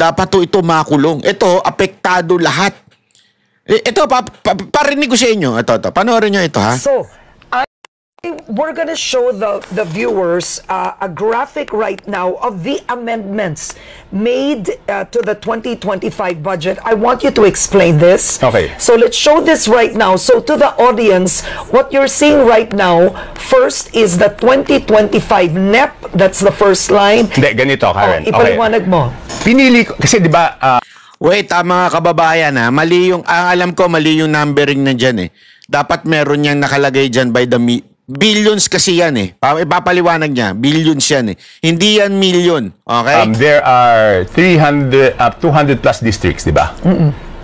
dapat ito makulong. Ito, apektado lahat. Ito, parinig ko sa inyo. Ito. Panoorin nyo ito, ha? So, we're gonna show the viewers a graphic right now of the amendments made to the 2025 budget. I want you to explain this. Okay. So let's show this right now. So to the audience, what you're seeing right now, first is the 2025 NEP. That's the first line. Hindi, ganito, Karen. Ipaliwanag mo. Pinili ko, kasi di ba... Wait, mga kababayan, ha? Mali yung, alam ko, mali yung numbering na dyan, eh. Dapat meron niyang nakalagay dyan by the billions kasi yan, eh. Ipapaliwanag niya, billions yan, eh. Hindi yan million, okay? There are 200 plus districts, di ba?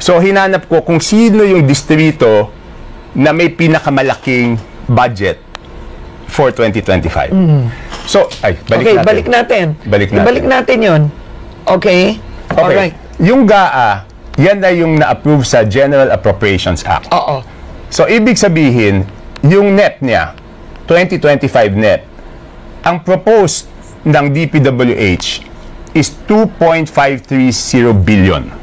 So, hinanap ko kung sino yung distrito na may pinakamalaking budget for 2025. So, Balik natin. Ibalik natin yun. Okay? Alright. Yung GAA, yan na yung na-approve sa General Appropriations Act. Oo. So, ibig sabihin, yung NEP niya, 2025 NEP, ang proposed ng DPWH is 2.530 billion.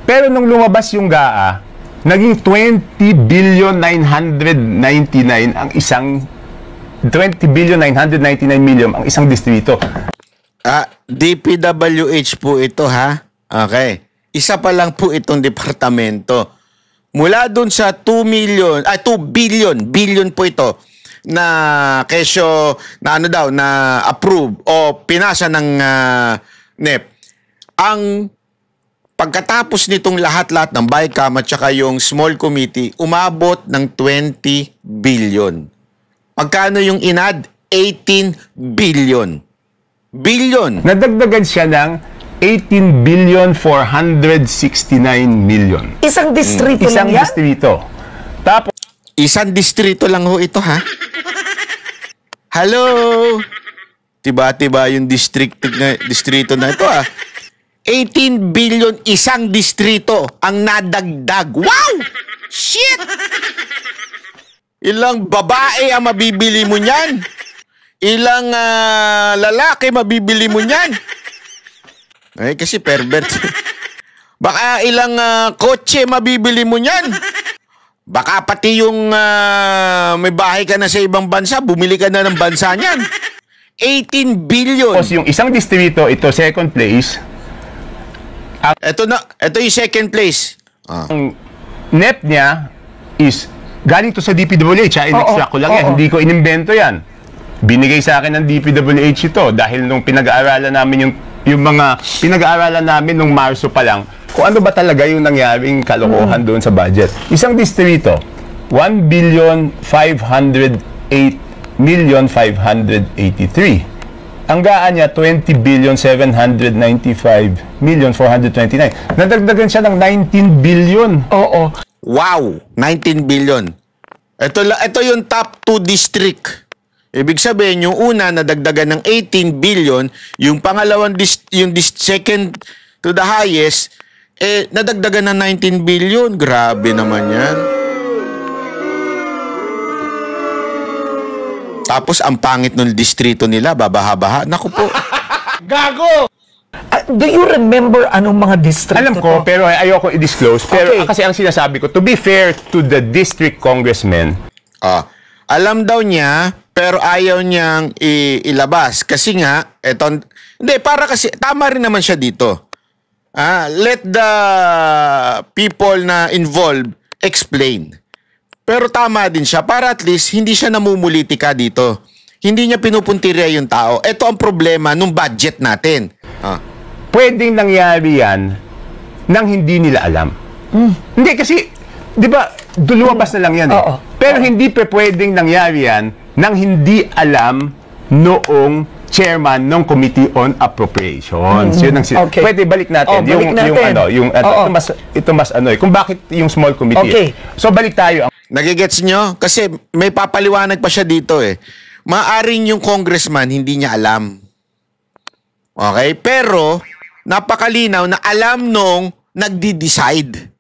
Pero nung lumabas yung GAA, naging 20 billion 999 ang isang 20 billion 999 million ang isang distrito. DPWH po ito, ha? Okay. Isa pa lang po itong departamento. Mula dun sa 2 billion po ito na kesyo na na approve o pinasa ng NEP. Ang pagkatapos nitong lahat-lahat ng BICAM at saka yung small committee, umabot ng 20 billion. Magkano yung inad? 18 billion. Nadagdagan siya ng 18 billion 469 million. Isang distrito lang yan? Isang distrito. Tapos, isang distrito lang ho ito, ha? Hello? Tiba-tiba yung distrito na ito, ha? 18 billion isang distrito ang nadagdag. Wow! Shit! Ilang babae ang mabibili mo niyan? Ilang lalaki mabibili mo niyan? Ay, kasi pervert. Baka ilang kotse mabibili mo niyan? Baka pati yung may bahay ka na sa ibang bansa, bumili ka na ng bansa niyan. 18 billion. Tapos yung isang distrito, ito second place. Ito yung second place. Ang NEP niya is galing to sa DPWH. In-extract ko lang yan. Hindi ko inimbento yan. Binigay sa akin ng DPWH ito dahil nung pinag-aaralan namin yung mga pinag-aaralan namin nung Marso pa lang kung ano ba talaga yung nangyaring kalokohan doon sa budget. Isang distrito, 1 billion 508 million 583. Ang GAA niya, 20 billion 795 million 429. Nadagdagan siya ng 19 billion. Oo. Wow! 19 billion. Ito yung top 2 district. Ibig sabihin, yung una nadagdagan ng 18 billion, yung pangalawang, yung second to the highest, nadagdagan ng 19 billion. Grabe naman yan. Tapos, ang pangit ng distrito nila, babaha-baha. Naku po. Gago! Do you remember anong mga distrito? Alam ko, pero ayoko i-disclose. Pero kasi ang sinasabi ko, to be fair to the district congressman, alam daw niya, pero ayaw niyang ilabas. Kasi nga, hindi, para kasi, tama rin naman siya dito. Let the people na involved explain. Pero tama din siya, para at least, hindi siya namumulitika dito. Hindi niya pinupuntirya yung tao. Ito ang problema nung budget natin. Pwedeng nangyari yan nang hindi nila alam. Hindi, kasi, di ba, lumabas na lang yan eh. Pero hindi pwedeng nangyari yan nang hindi alam noong chairman ng Committee on Appropriations. Yun ang pwede balik natin ito mas kung bakit yung small committee. So balik tayo. Nagigets nyo? Kasi may papaliwanag pa siya dito eh. Maaring yung congressman hindi niya alam. Okay? Pero napakalinaw na alam nung nagdi-decide.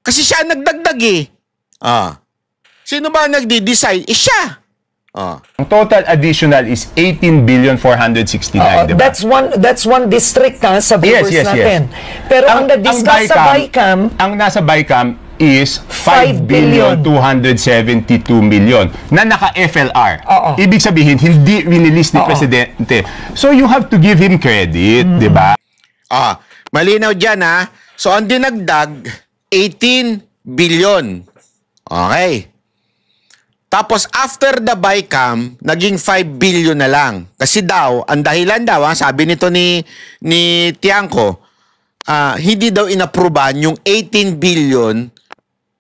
Kasi siya nagdagdag eh. Sino ba nagdi-decide? Siya. Ang total additional is 18,469,000,000, di ba? That's one district sa viewers Yes. natin. Pero ang na-discuss sa BICAM, ang nasa BICAM is 5,272,000,000 na naka-FLR. Ibig sabihin, hindi rinilis ni Presidente. So you have to give him credit, di ba? Malinaw dyan, ha? So ang dinagdag, 18 billion. Okay. Tapos after the BICAM, naging 5 billion na lang. Kasi daw, ang dahilan daw, sabi nito ni Tiangco, hindi daw inapruban yung 18 billion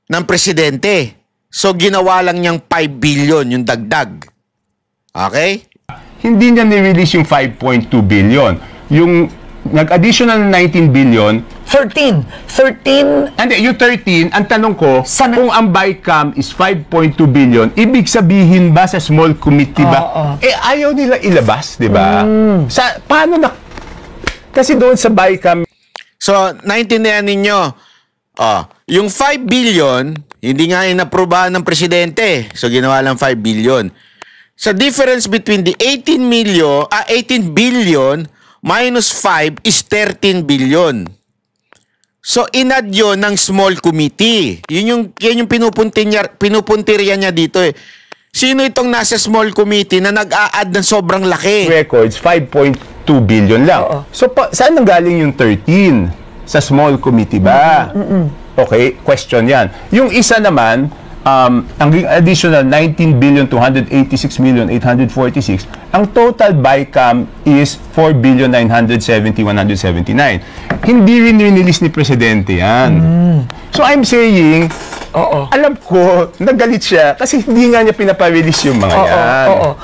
ng presidente. So ginawa lang niyang 5 billion yung dagdag. Okay? Hindi niya ni-release yung 5.2 billion. Yung nag-additional 19 billion, 13. hindi, yung 13, ang tanong ko, kung ang BICAM is 5.2 billion, ibig sabihin ba sa small committee ba? Ayaw nila ilabas, di ba? Paano na? Kasi doon sa BICAM. So, naintindihan ninyo, yung 5 billion, hindi nga inaprubahan ng presidente. So, ginawa lang 5 billion. Sa difference between the 18 billion minus 5 is 13 billion. So, inad yun ng small committee. Yan yung pinupuntirya niya dito eh. Sino itong nasa small committee na nag-a-add ng sobrang laki? Records, 5.2 billion lang. So, saan nanggaling yung 13? Sa small committee ba? Okay, question yan. Yung isa naman, ang additional 19,286,846, ang total BICAM is 4,970,179. Hindi rin rinilis ni Presidente yan. So I'm saying, alam ko, nagalit siya kasi hindi nga niya pinapa-release yung mga yan.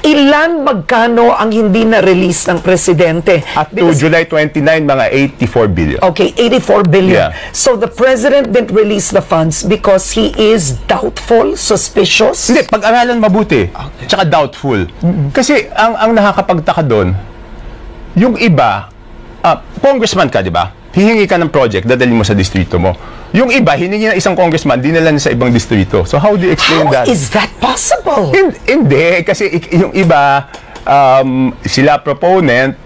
Ilan magkano ang hindi na-release ng Presidente? Up to July 29, mga 84 billion. Okay, 84 billion. Yeah. So the President didn't release the funds because he is doubtful, suspicious? Hindi, pag-aralan mabuti. Tsaka doubtful. Kasi ang nakakapagtaka doon, yung iba, congressman ka, di ba? Hihingi ka ng project, dadalhin mo sa distrito mo. Yung iba, hiningi na isang congressman, dinala niya sa ibang distrito. So how do you explain that? How is that possible? Hindi, kasi yung iba, sila proponent,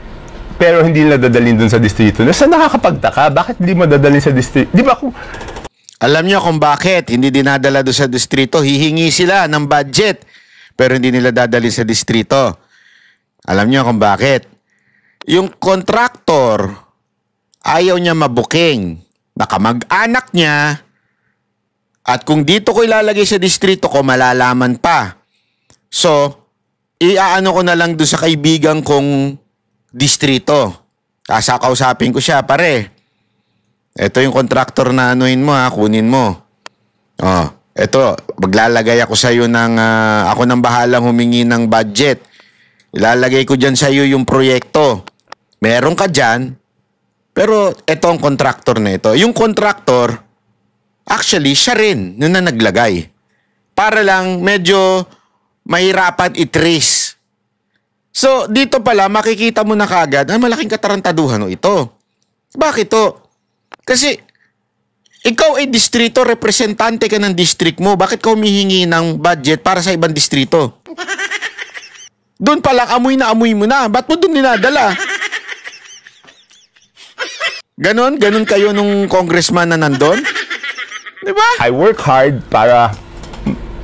pero hindi nila dadalhin doon sa distrito. So nakakapagtaka, bakit hindi mo dadalhin sa distrito? Di ba kung... Alam niyo kung bakit hindi dinadala doon sa distrito? Hihingi sila ng budget, pero hindi nila dadalhin sa distrito. Alam niyo kung bakit? Yung contractor, ayaw niya mabuking. Nakamag-anak niya, at kung dito ko ilalagay sa distrito ko, malalaman pa. So, iaano ko na lang doon sa kaibigan kong distrito. Kausapin ko siya, pare. Ito yung contractor na anuhin mo, kunin mo. Ito, maglalagay ako sa iyo ng, ako nang bahalang humingi ng budget. Ilalagay ko dyan sa iyo yung proyekto. Meron ka dyan, pero ito ang contractor na ito. Yung contractor, actually, siya rin yun na naglagay. Para lang medyo mahirapan i-trace. So, dito pala, makikita mo na kaagad, malaking katarantaduhan ito. Bakit to? Kasi, ikaw ay distrito, representante ka ng district mo. Bakit ka humihingi ng budget para sa ibang distrito? Doon pa lang, amoy mo na. Ba't mo doon dinadala? Ganon kayo nung congressman na nandun? Diba? I work hard para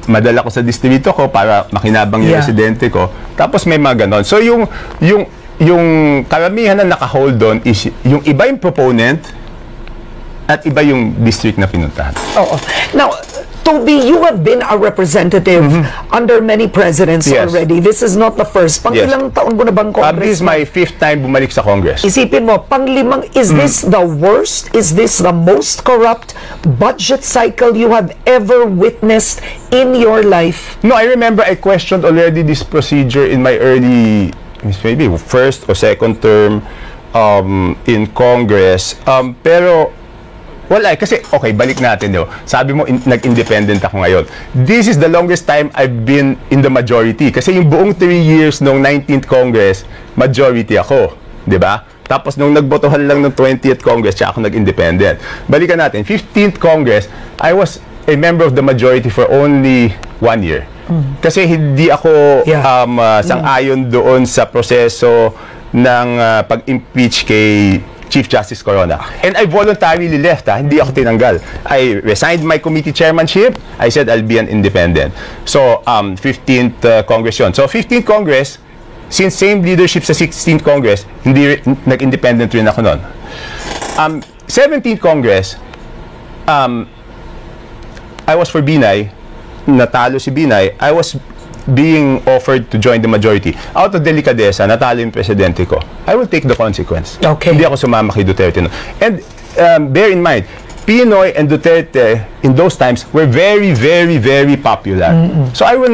madala ko sa distrito ko, para makinabang yung residente ko. Tapos may mga ganon. So yung karamihan na naka-hold on is yung iba yung proponent at iba yung district na pinuntahan. Now, Toby, you have been a representative under many presidents already. This is not the first. Pang-ilang taon mo na bang Congress? This is my 5th time bumalik sa Congress. Isipin mo, pang-limang, is this the worst? Is this the most corrupt budget cycle you have ever witnessed in your life? No, I remember I questioned already this procedure in my early, maybe first or second term in Congress. Pero wala, kasi, okay, balik natin yun. Sabi mo, nag-independent ako ngayon. This is the longest time I've been in the majority. Kasi yung buong 3 years nung 19th Congress, majority ako. Diba? Tapos nung nagbotohan lang ng 20th Congress, siya ako nag-independent. Balikan natin, 15th Congress, I was a member of the majority for only 1 year. Kasi hindi ako Yeah. sang-ayon doon sa proseso ng pag-impeach kay Chief Justice Corona. And I voluntarily left, hindi ako tinanggal. I resigned my committee chairmanship. I said I'll be an independent. So, 15th Congress yun. So, 15th Congress, since same leadership sa 16th Congress, nag-independent rin ako nun. 17th Congress, I was for Binay, natalo si Binay. I was being offered to join the majority. Out of delikadesa, natalo yung presidente ko. I will take the consequence. Okay. Hindi ako sumama kay Duterte. No. And bear in mind, Pinoy and Duterte in those times were very, very, very popular. So I will not